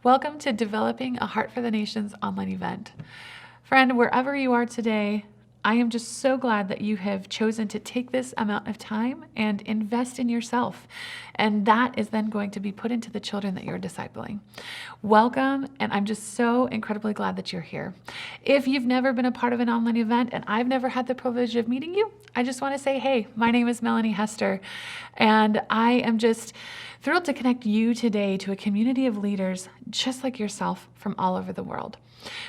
Welcome to Developing a Heart for the Nations online event. Friend, wherever you are today, I am just so glad that you have chosen to take this amount of time and invest in yourself. And that is then going to be put into the children that you're discipling. Welcome, and I'm just so incredibly glad that you're here. If you've never been a part of an online event and I've never had the privilege of meeting you, I just want to say, hey, my name is Melanie Hester, and I am just thrilled to connect you today to a community of leaders just like yourself from all over the world.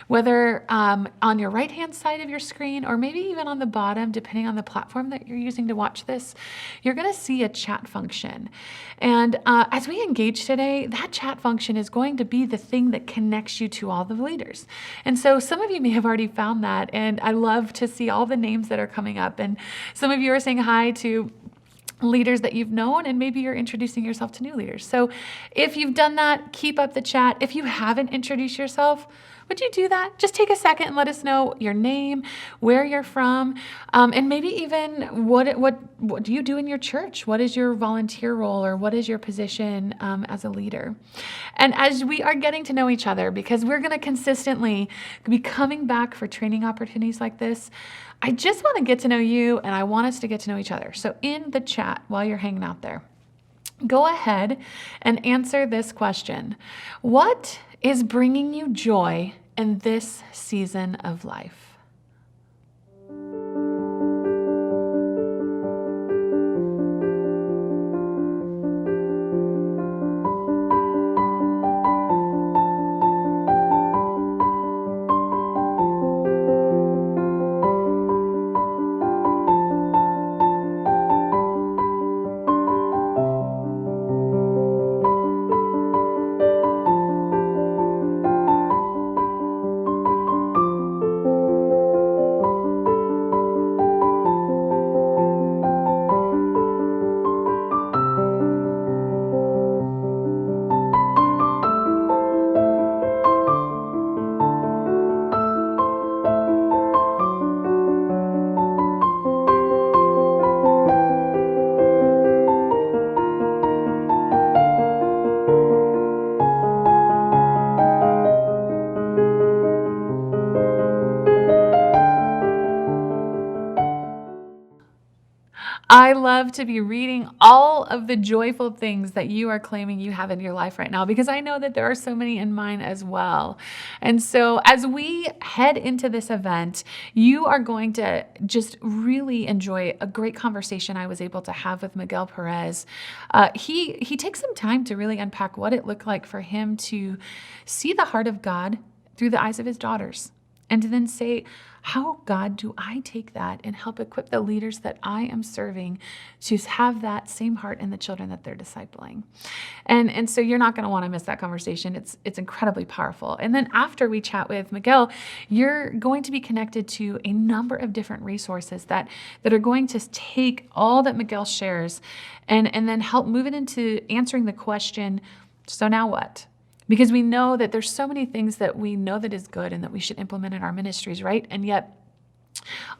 Whether on your right-hand side of your screen or maybe even on the bottom, depending on the platform that you're using to watch this, you're going to see a chat function. And as we engage today, that chat function is going to be the thing that connects you to all the leaders. And so some of you may have already found that, and I love to see all the names that are coming up. And some of you are saying hi to leaders that you've known, and maybe you're introducing yourself to new leaders. So if you've done that, keep up the chat. If you haven't introduced yourself, would you do that? Just take a second and let us know your name, where you're from, and maybe even what do you do in your church? What is your volunteer role, or what is your position as a leader? And as we are getting to know each other, because we're going to consistently be coming back for training opportunities like this, I just want to get to know you, and I want us to get to know each other. So in the chat, while you're hanging out there, go ahead and answer this question. What is bringing you joy in this season of life? I love to be reading all of the joyful things that you are claiming you have in your life right now, because I know that there are so many in mine as well. And so as we head into this event, you are going to just really enjoy a great conversation I was able to have with Miguel Perez. He takes some time to really unpack what it looked like for him to see the heart of God through the eyes of his daughters, and to then say, how, God, do I take that and help equip the leaders that I am serving to have that same heart in the children that they're discipling? And so you're not going to want to miss that conversation. It's incredibly powerful. And then after we chat with Miguel, you're going to be connected to a number of different resources that are going to take all that Miguel shares and then help move it into answering the question, so now what? Because we know that there's so many things that we know that is good and that we should implement in our ministries, right? And yet,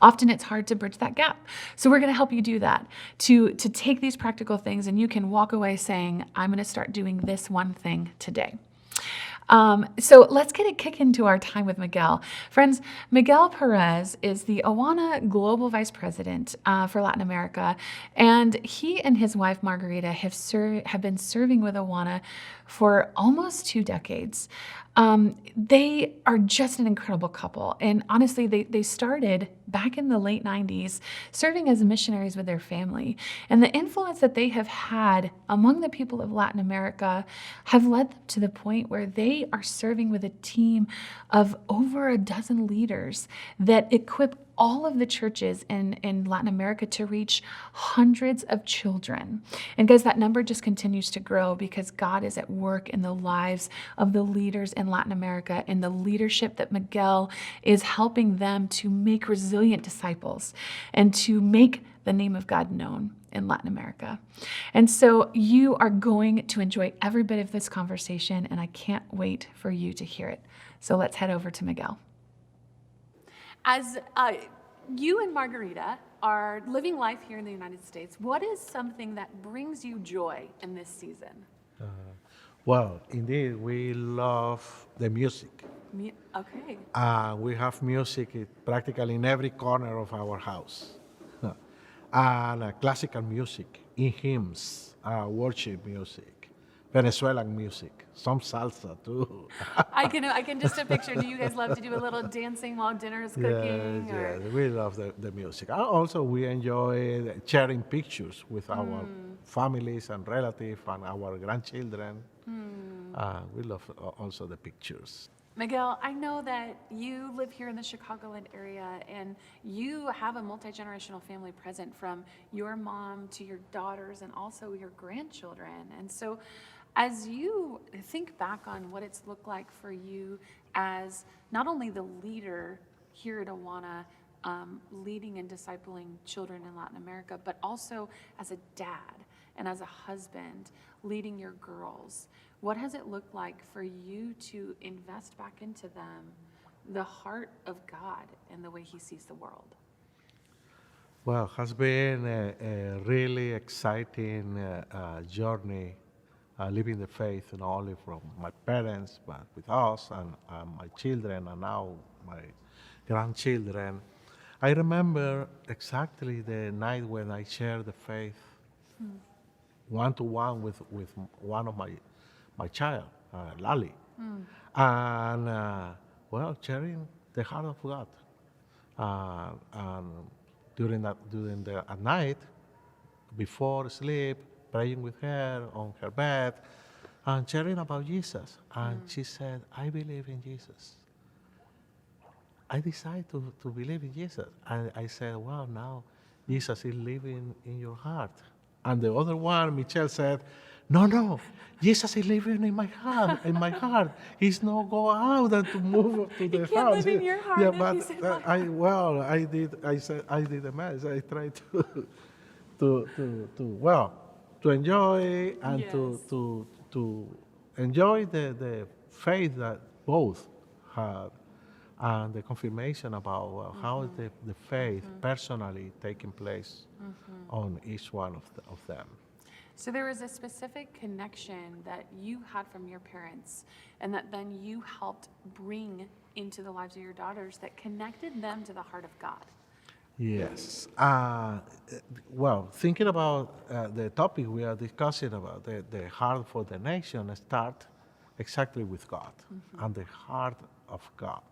often it's hard to bridge that gap. So we're going to help you do that, to take these practical things, and you can walk away saying, I'm going to start doing this one thing today. So let's get a kick into our time with Miguel. Friends, Miguel Perez is the Awana Global Vice President for Latin America, and he and his wife Margarita have been serving with Awana for almost 2 decades. They are just an incredible couple, and honestly, they started back in the late 90s serving as missionaries with their family, and the influence that they have had among the people of Latin America have led them to the point where they are serving with a team of over a dozen leaders that equip all of the churches in Latin America to reach hundreds of children. And guys, that number just continues to grow because God is at work in the lives of the leaders in Latin America, and the leadership that Miguel is helping them to make resilient disciples and to make the name of God known in Latin America. And so you are going to enjoy every bit of this conversation, and I can't wait for you to hear it. So let's head over to Miguel. As you and Margarita are living life here in the United States, what is something that brings you joy in this season? Well, indeed, we love the music. Okay. We have music practically in every corner of our house. And classical music, in hymns, worship music, Venezuelan music, some salsa too. I can just a picture. Do you guys love to do a little dancing while dinner is Yes, cooking or yes, we love the music. And also, we enjoy sharing pictures with our families and relatives and our grandchildren. We love also the pictures. Miguel, I know that you live here in the Chicagoland area and you have a multi-generational family present from your mom to your daughters and also your grandchildren. And so as you think back on what it's looked like for you as not only the leader here at Awana, leading and discipling children in Latin America, but also as a dad and as a husband leading your girls. What has it looked like for you to invest back into them the heart of God and the way He sees the world? Well, has been a really exciting journey living the faith not only from my parents, but with us and my children and now my grandchildren. I remember exactly the night when I shared the faith one to one with one of my child, Lali, and well, sharing the heart of God. And during the at night, before sleep, praying with her on her bed, and sharing about Jesus. And she said, "I believe in Jesus. I decided to believe in Jesus." And I said, "Wow, now Jesus is living in your heart." And the other one, Michelle, said, "No, no, Jesus is living in my heart. In my heart, He's not go out and to move to He the can't house." live in your heart Yeah, if but He's in my I heart. well, I did. I said I did a mess. I tried to well to enjoy and Yes. to enjoy the faith that both had and the confirmation about how the faith personally taking place on each one of them. So there was a specific connection that you had from your parents and that then you helped bring into the lives of your daughters that connected them to the heart of God. Yes. Well, thinking about the topic we are discussing about, the heart for the nation, start exactly with God and the heart of God.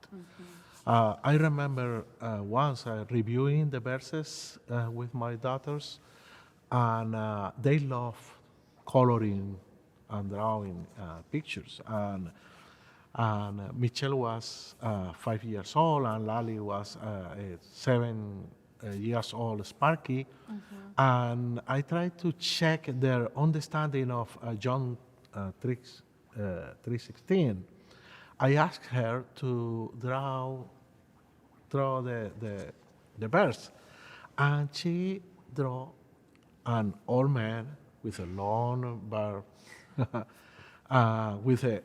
I remember once reviewing the verses with my daughters, and they love coloring and drawing pictures. And Michelle was 5 years old, and Lali was 7 years old, Sparky. And I tried to check their understanding of John 3:16. I asked her to draw the verse, and she drew an old man with a long barb, with a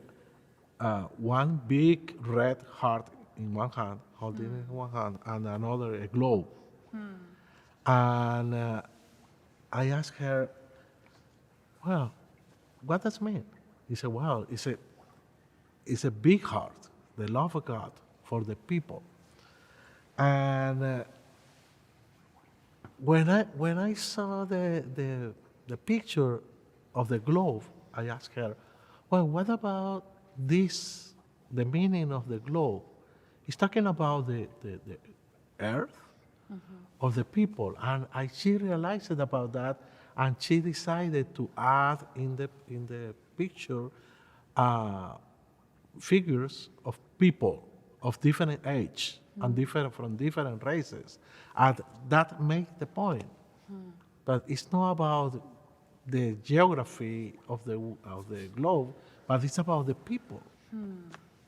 one big red heart in one hand, holding it in one hand, and another a globe. And I asked her, "Well, what does it mean?" He said, "Well, it's a big heart, the love of God for the people." And when I saw the picture of the globe, I asked her, "Well, what about this? The meaning of the globe? It's talking about the earth of the people." And she realized about that, and she decided to add in the picture uh, figures of people of different age and different from different races, and that makes the point. But it's not about the geography of the globe, but it's about the people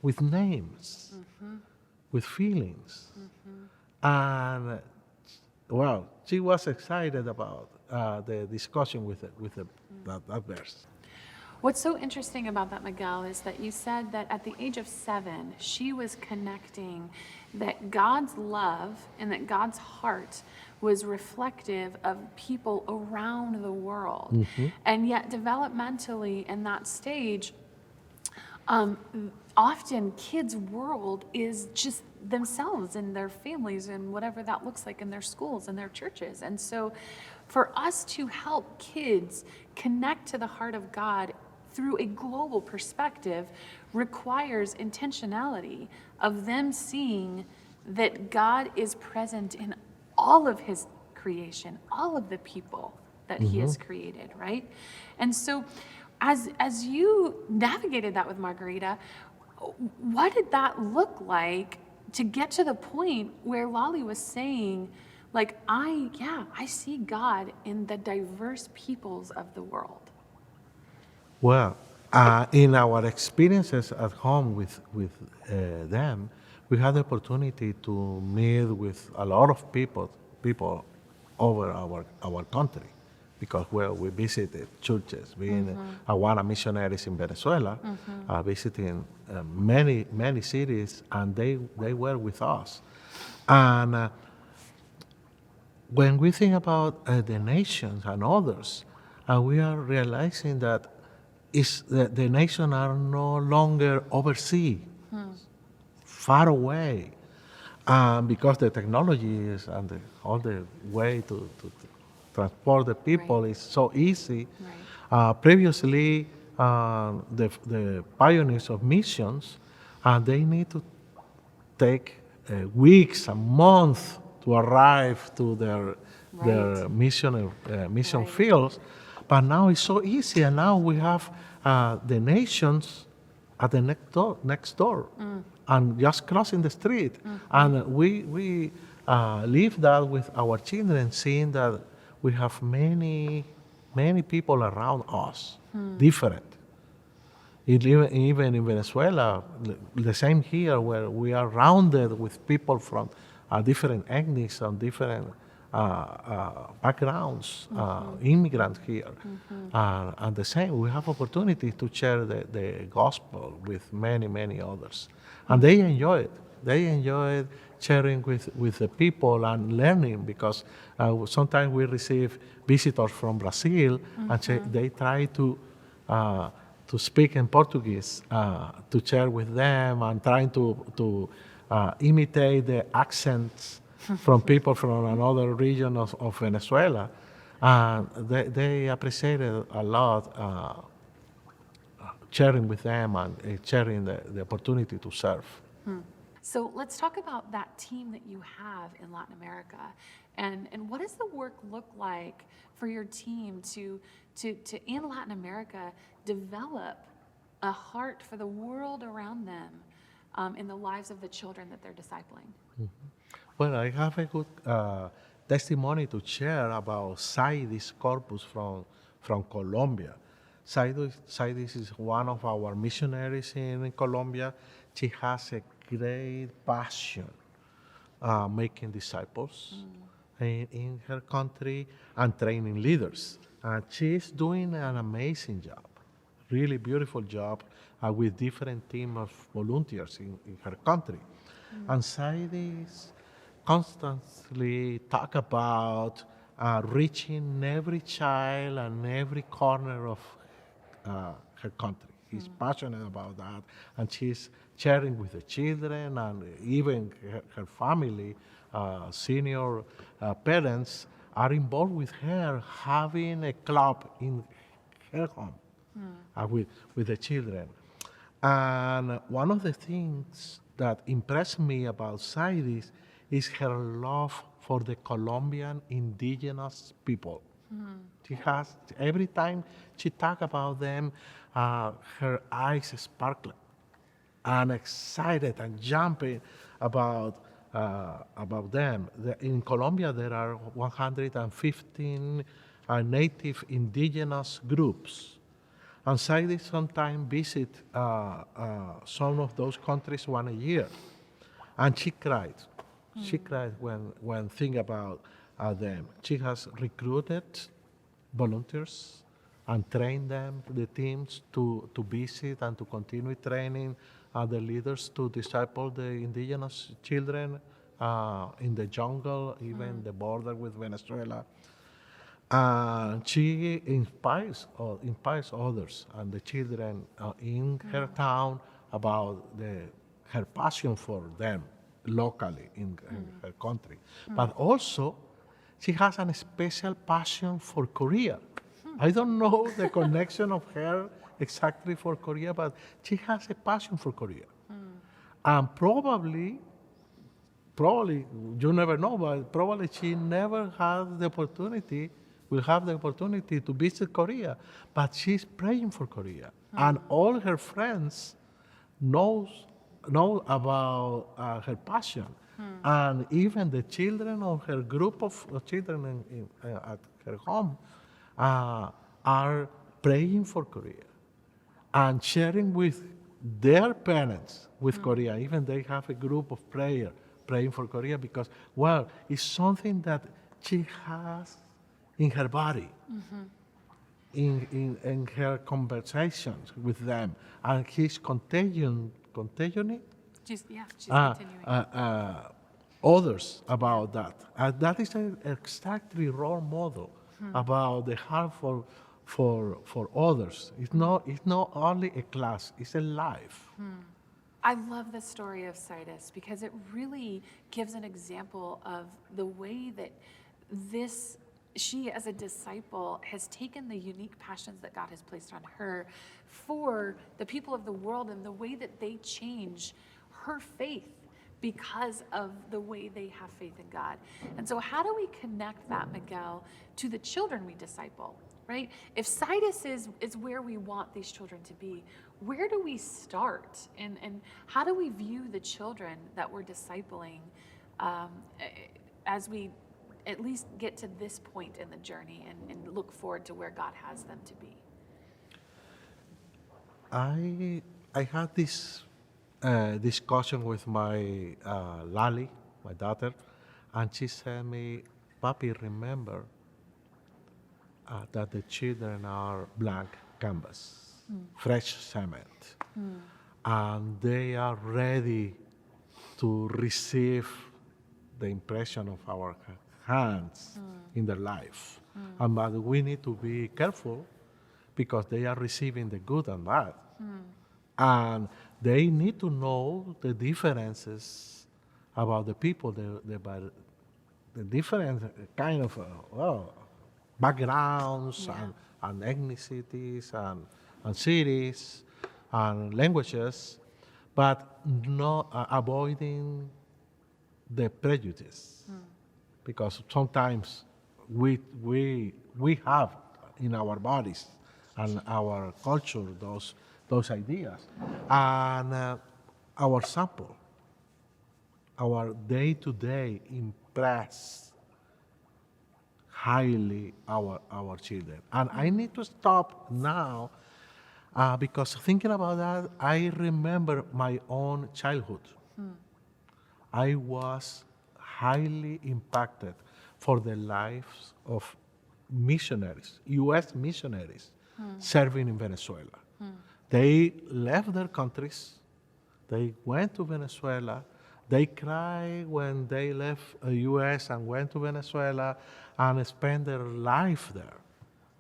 with names, with feelings, and well, she was excited about the discussion that verse. What's so interesting about that, Miguel, is that you said that at the age of 7, she was connecting that God's love and that God's heart was reflective of people around the world. And yet, developmentally, in that stage, Um, Often, kids' world is just themselves and their families and whatever that looks like in their schools and their churches. And so, for us to help kids connect to the heart of God through a global perspective requires intentionality of them seeing that God is present in all of His creation, all of the people that He has created, right? And so, as you navigated that with Margarita, what did that look like to get to the point where Lolly was saying, like, I see God in the diverse peoples of the world? Well, in our experiences at home with them, we had the opportunity to meet with a lot of people over our country, because well, we visited churches, being Awana missionaries in Venezuela, visiting many cities, and they were with us, and. When we think about the nations and others, we are realizing that the nations are no longer overseas, far away, because the technology is and all the way to transport the people Right. is so easy. Right. Previously, the pioneers of missions, they need to take weeks and months to arrive to their Right. mission Right. fields. But now it's so easy, and now we have the nations at the next door, and just crossing the street. And we live that with our children, seeing that we have many people around us, different. Even in Venezuela, the same here, where we are rounded with people from different ethnics and different backgrounds, immigrants here. And the same, we have opportunity to share the gospel with many others. And they enjoy it. They enjoy sharing with the people and learning, because sometimes we receive visitors from Brazil, and they try to speak in Portuguese, to share with them, and trying to imitate the accents from people from another region of Venezuela. And they appreciate it a lot, sharing with them and sharing the opportunity to serve. So let's talk about that team that you have in Latin America, and what does the work look like for your team to in Latin America develop a heart for the world around them, in the lives of the children that they're discipling? Well, I have a good testimony to share about Saidis Corpus from Colombia. Saidis is one of our missionaries in Colombia. She has a great passion making disciples in her country and training leaders. And she's doing an amazing job, really beautiful job, with different team of volunteers in her country. And Saidis constantly talk about reaching every child and every corner of her country. He's passionate about that, and she's sharing with the children and even her family, senior parents are involved with her, having a club in her home with the children. And one of the things that impressed me about Saidis is her love for the Colombian indigenous people. She has, every time she talk about them, her eyes sparkle and excited and jumping about them. In Colombia, there are 115 native indigenous groups. And Saidi sometimes visit some of those countries one a year. And she cried. She cried when think about them. She has recruited volunteers and trained them, the teams, to visit and to continue training the leaders to disciple the indigenous children in the jungle, even the border with Venezuela. She inspires others and the children in her town about her passion for them locally in her country. But also, she has a special passion for Korea. I don't know the connection of her exactly for Korea, but she has a passion for Korea. And probably, you never know, but probably she never had the opportunity, will have the opportunity to visit Korea. But she's praying for Korea. And all her friends knows, know about her passion. And even the children of her group of children at her home are praying for Korea and sharing with their parents with Korea. Even they have a group of prayer praying for Korea because, well, it's something that she has in her body, in her conversations with them, and he's contagioning She's uh, continuing. uh, others about that. And that is an exactly role model about the heart for others. It's not only a class, it's a life. I love the story of Citus because it really gives an example of the way that she as a disciple has taken the unique passions that God has placed on her for the people of the world and the way that they change her faith because of the way they have faith in God. And so how do we connect that, Miguel, to the children we disciple, right? If Citus is where we want these children to be, where do we start? And how do we view the children that we're discipling as we at least get to this point in the journey and look forward to where God has them to be? I had this discussion with my Lali, my daughter, and she said me, "Papi, remember that the children are blank canvas, fresh cement, and they are ready to receive the impression of our hands in their life. But we need to be careful because they are receiving the good and bad. And they need to know the differences about the people, the different kind of backgrounds and ethnicities and cities and languages, but not avoiding the prejudice. Because sometimes we have in our bodies and our culture those ideas. And our sample, our day-to-day impress highly our children. And I need to stop now because thinking about that, I remember my own childhood. I was highly impacted for the lives of missionaries, U.S. missionaries, serving in Venezuela. They left their countries, they went to Venezuela, they cried when they left the U.S. and went to Venezuela and spent their life there.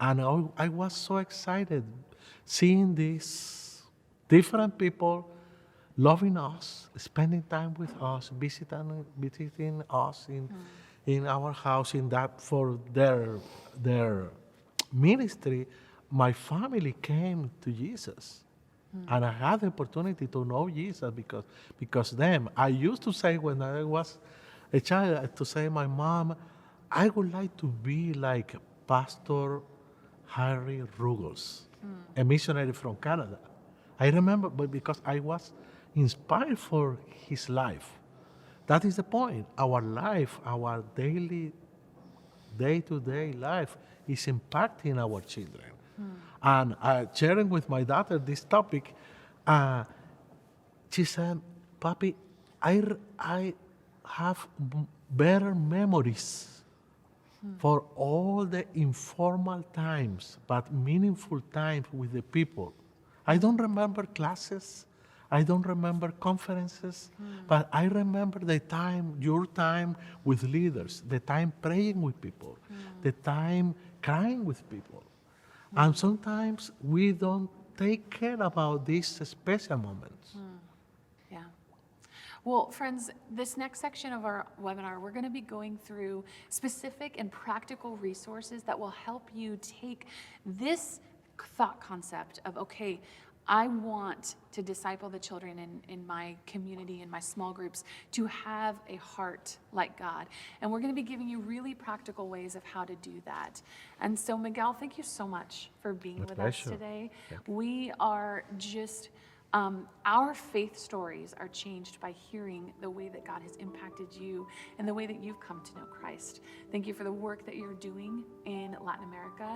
And I was so excited seeing these different people loving us, spending time with us, visiting us in our house, in that for their ministry. My family came to Jesus. And I had the opportunity to know Jesus because them. I used to say when I was a child, to say my mom, I would like to be like Pastor Harry Ruggles, a missionary from Canada. I remember, but because I was inspired for his life. That is the point. Our life, our daily, day-to-day life is impacting our children. And sharing with my daughter this topic, she said, "Papi, I have better memories for all the informal times, but meaningful times with the people. I don't remember classes. I don't remember conferences, but I remember the time, your time with leaders, the time praying with people, the time crying with people. And sometimes we don't take care about these special moments. Yeah. Well, friends, this next section of our webinar, we're going to be going through specific and practical resources that will help you take this thought concept of, okay, I want to disciple the children in my community, in my small groups, to have a heart like God. And we're going to be giving you really practical ways of how to do that. And so, Miguel, thank you so much for being with us today. We are just... our faith stories are changed by hearing the way that God has impacted you and the way that you've come to know Christ. Thank you for the work that you're doing in Latin America.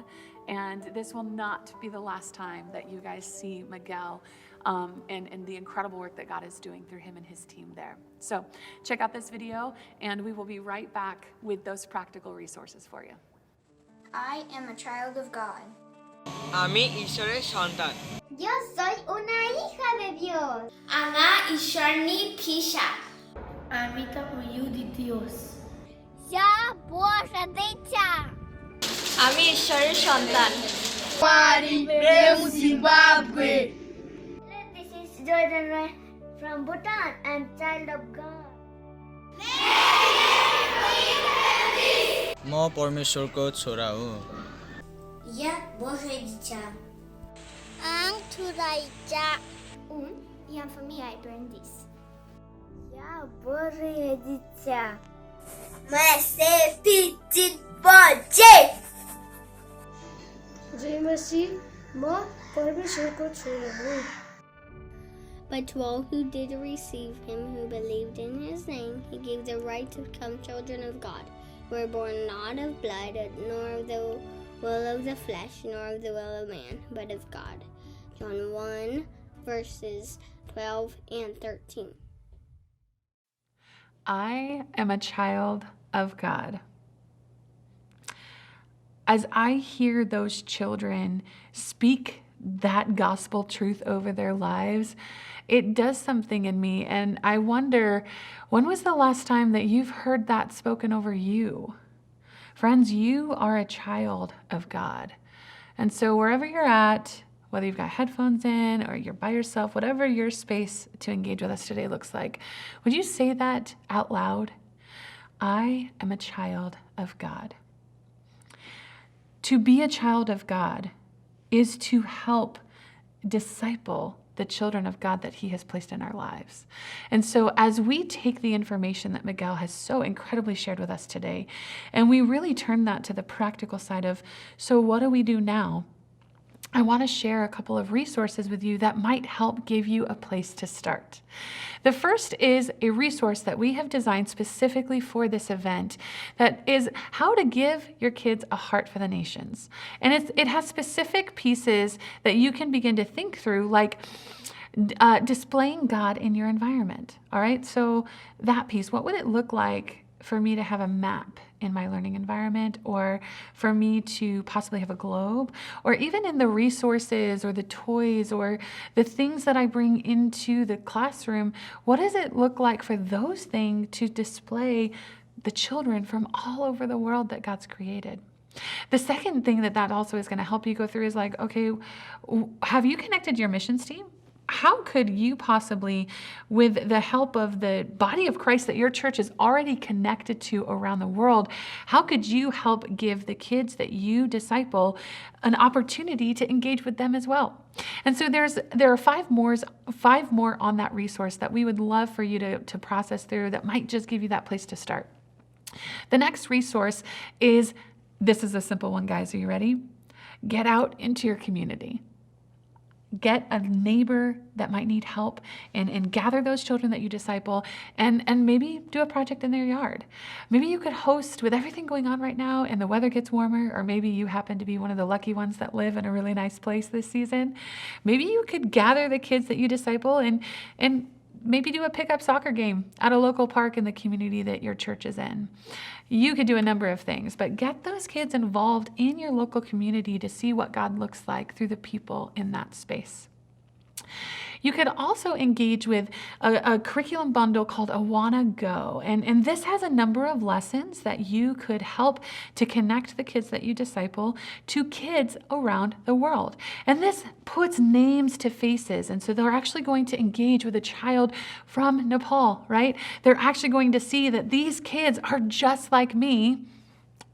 And this will not be the last time that you guys see Miguel and the incredible work that God is doing through him and his team there. So check out this video, and we will be right back with those practical resources for you. I am a child of God. আমি ঈশ্বরের সন্তান। Yo soy una hija de Dios. Ama ঈশ্বরની filla. Amita huyu de Dios. Ya Boże dитя. আমি ঈশ্বরের সন্তান। Zimbabwe. This is Jordan from Bhutan. I'm child of God. म परमेश्वरको छोरा हुँ। Ja Boże dитя. Ang turaicha. Yeah, for me, I learned this. Ja Boże dитя. Mase pitit boje. जय मसीह म परमेश्वरको छोरा हुँ। But to all who did receive him, who believed in his name, he gave the right to become children of God, who were born not of blood, nor of the will of the flesh, nor of the will of man, but of God. John 1, verses 12 and 13. I am a child of God. As I hear those children speak that gospel truth over their lives, it does something in me. And I wonder, when was the last time that you've heard that spoken over you? Friends, you are a child of God. And so wherever you're at, whether you've got headphones in or you're by yourself, whatever your space to engage with us today looks like, would you say that out loud? I am a child of God. To be a child of God is to help disciple the children of God that he has placed in our lives. And so as we take the information that Miguel has so incredibly shared with us today, and we really turn that to the practical side of, so what do we do now? I want to share a couple of resources with you that might help give you a place to start. The first is a resource that we have designed specifically for this event that is how to give your kids a heart for the nations. And it has specific pieces that you can begin to think through, like displaying God in your environment. All right, so that piece, what would it look like for me to have a map in my learning environment, or for me to possibly have a globe, or even in the resources or the toys or the things that I bring into the classroom, what does it look like for those things to display the children from all over the world that God's created? The second thing that also is going to help you go through is like, okay, have you connected your missions team? How could you possibly, with the help of the body of Christ that your church is already connected to around the world, how could you help give the kids that you disciple an opportunity to engage with them as well? And so there are five more on that resource that we would love for you to process through that might just give you that place to start. The next resource is, this is a simple one, guys. Are you ready? Get out into your community. Get a neighbor that might need help and gather those children that you disciple and maybe do a project in their yard. Maybe you could host, with everything going on right now and the weather gets warmer, or maybe you happen to be one of the lucky ones that live in a really nice place this season. Maybe you could gather the kids that you disciple and maybe do a pickup soccer game at a local park in the community that your church is in. You could do a number of things, but get those kids involved in your local community to see what God looks like through the people in that space. You could also engage with a curriculum bundle called Awana Go. And this has a number of lessons that you could help to connect the kids that you disciple to kids around the world. And this puts names to faces. And so they're actually going to engage with a child from Nepal, right? They're actually going to see that these kids are just like me.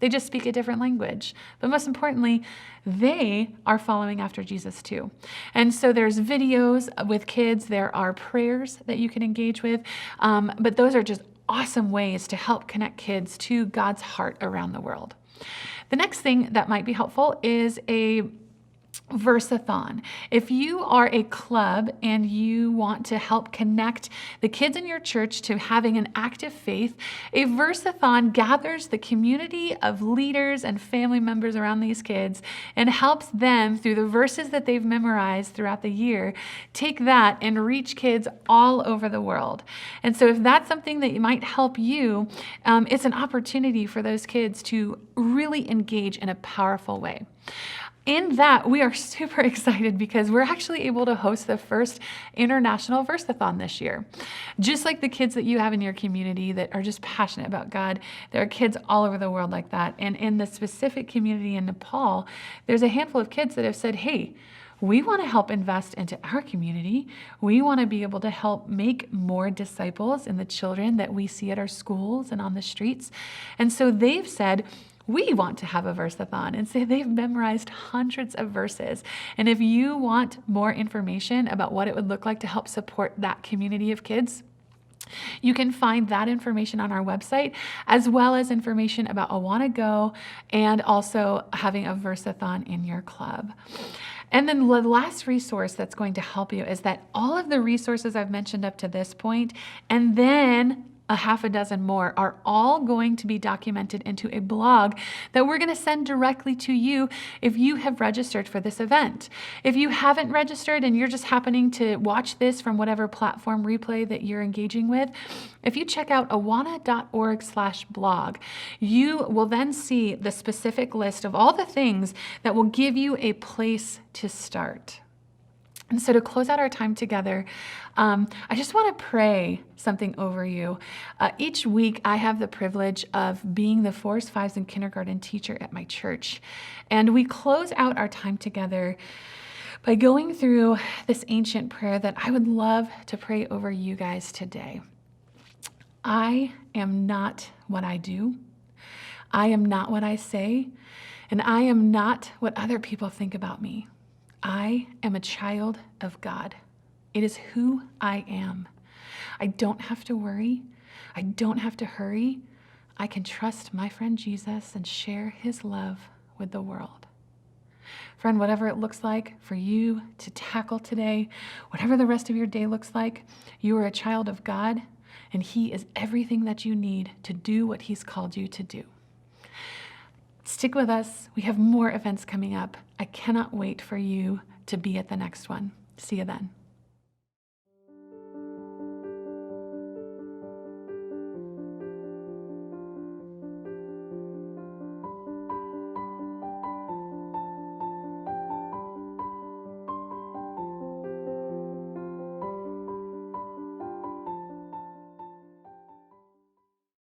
They just speak a different language. But most importantly, they are following after Jesus too. And so there's videos with kids. There are prayers that you can engage with. But those are just awesome ways to help connect kids to God's heart around the world. The next thing that might be helpful is a Versathon. If you are a club and you want to help connect the kids in your church to having an active faith, a Versathon gathers the community of leaders and family members around these kids and helps them, through the verses that they've memorized throughout the year, take that and reach kids all over the world. And so if that's something that might help you, it's an opportunity for those kids to really engage in a powerful way. In that, we are super excited because we're actually able to host the first international Versathon this year. Just like the kids that you have in your community that are just passionate about God, there are kids all over the world like that. And in the specific community in Nepal, there's a handful of kids that have said, hey, we want to help invest into our community. We want to be able to help make more disciples in the children that we see at our schools and on the streets. And so they've said, we want to have a Versathon, and so they've memorized hundreds of verses. And if you want more information about what it would look like to help support that community of kids, you can find that information on our website, as well as information about Awana Go and also having a Versathon in your club. And then the last resource that's going to help you is that all of the resources I've mentioned up to this point, and then a half a dozen more, are all going to be documented into a blog that we're going to send directly to you if you have registered for this event. If you haven't registered and you're just happening to watch this from whatever platform replay that you're engaging with, if you check out awana.org/blog, you will then see the specific list of all the things that will give you a place to start. And so to close out our time together, I just want to pray something over you. Each week, I have the privilege of being the 4s, 5s, and kindergarten teacher at my church. And we close out our time together by going through this ancient prayer that I would love to pray over you guys today. I am not what I do. I am not what I say. And I am not what other people think about me. I am a child of God. It is who I am. I don't have to worry. I don't have to hurry. I can trust my friend Jesus and share his love with the world. Friend, whatever it looks like for you to tackle today, whatever the rest of your day looks like, you are a child of God, and he is everything that you need to do what he's called you to do. Stick with us. We have more events coming up. I cannot wait for you to be at the next one. See you then.